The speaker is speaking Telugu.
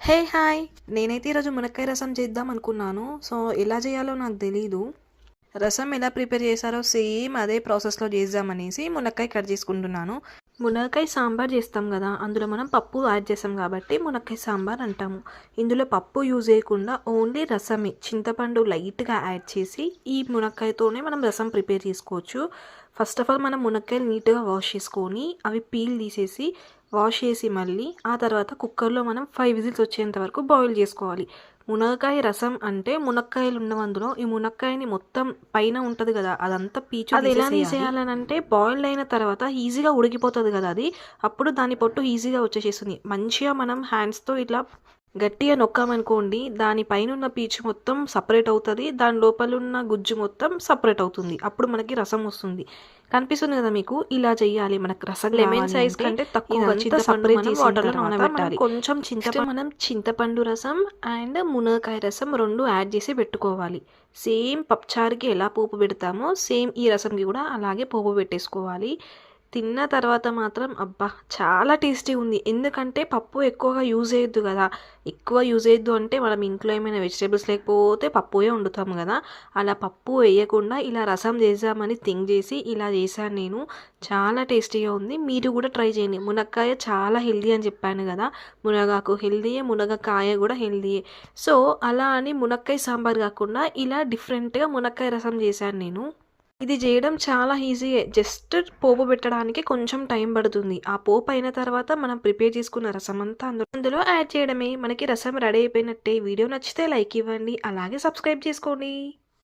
హాయ్! నేనైతే ఈరోజు మునక్కాయ రసం చేద్దాం అనుకున్నాను. సో, ఎలా చేయాలో నాకు తెలీదు. రసం ఎలా ప్రిపేర్ చేశారో సేమ్ అదే ప్రాసెస్‌లో చేద్దామనేసి మునక్కాయ కట్ చేసుకుంటున్నాను. మునక్కాయ సాంబార్ చేస్తాం కదా! అందులో మనం పప్పు యాడ్ చేస్తాం కాబట్టి మునక్కాయ సాంబార్ అంటాము. ఇందులో పప్పు యూజ్ చేయకుండా ఓన్లీ రసమే చింతపండు లైట్‌గా యాడ్ చేసి ఈ మునక్కాయతోనే మనం రసం ప్రిపేర్ చేసుకోవచ్చు. ఫస్ట్ ఆఫ్ ఆల్ మనం మునక్కాయలు నీట్‌గా వాష్ చేసుకొని అవి పీల్ తీసేసి వాష్ చేసి మళ్ళీ ఆ తర్వాత కుక్కర్లో మనం 5 విజిల్స్ వచ్చేంత వరకు బాయిల్ చేసుకోవాలి. మునక్కాయ రసం అంటే మునక్కాయలు ఉన్నవి అందులో. ఈ మునక్కాయని మొత్తం పైన ఉంటుంది కదా, అదంతా పీచు అది ఎలా తీసేయాలని అంటే బాయిల్డ్ అయిన తర్వాత ఈజీగా ఉడికిపోతుంది కదా అది. అప్పుడు దాని పొట్టు ఈజీగా వచ్చేసేస్తుంది. మంచిగా మనం హ్యాండ్స్తో ఇట్లా గట్టిగా నొక్కామనుకోండి, దాని పైన ఉన్న పీచు మొత్తం సపరేట్ అవుతుంది, దాని లోపల ఉన్న గుజ్జు మొత్తం సపరేట్ అవుతుంది. అప్పుడు మనకి రసం వస్తుంది. కనిపిస్తుంది కదా మీకు, ఇలా చేయాలి. మనకు రసం లెమన్ సైజ్ కంటే తక్కువ చింతపండు వాటర్లో నానబెట్టాలి. కొంచెం మనం చింతపండు రసం అండ్ మునక్కాయ రసం 2 యాడ్ చేసి పెట్టుకోవాలి. సేమ్ పప్పుచారుకి ఎలా పోపు పెడతామో సేమ్ ఈ రసంకి కూడా అలాగే పోపు పెట్టేసుకోవాలి. తిన్న తర్వాత మాత్రం అబ్బా చాలా టేస్టీ ఉంది. ఎందుకంటే పప్పు ఎక్కువగా యూజ్ చేయొద్దు కదా. ఎక్కువ యూజ్ చేయొద్దు అంటే మనం ఇంట్లో ఏమైనా వెజిటేబుల్స్ లేకపోతే పప్పుయే వండుతాము కదా. అలా పప్పు వేయకుండా ఇలా రసం చేద్దామని థింక్ చేసి ఇలా చేశాను నేను. చాలా టేస్టీగా ఉంది. మీరు కూడా ట్రై చేయండి. మునక్కాయ చాలా హెల్దీ అని చెప్పాను కదా. మునగాకు హెల్దీయే, మునగకాయ కూడా హెల్దీయే. సో అలా అని మునక్కాయ సాంబార్ కాకుండా ఇలా డిఫరెంట్గా మునక్కాయ రసం చేశాను నేను. ఇది చేయడం చాలా ఈజీయే. జస్ట్ పోపు పెట్టడానికి కొంచెం టైం పడుతుంది. ఆ పోపు అయిన తర్వాత మనం ప్రిపేర్ చేసుకున్న రసం అంతా అందులో యాడ్ చేయడమే. మనకి రసం రెడీ అయిపోయినట్టే. వీడియో నచ్చితే లైక్ ఇవ్వండి, అలాగే సబ్స్క్రైబ్ చేసుకోండి.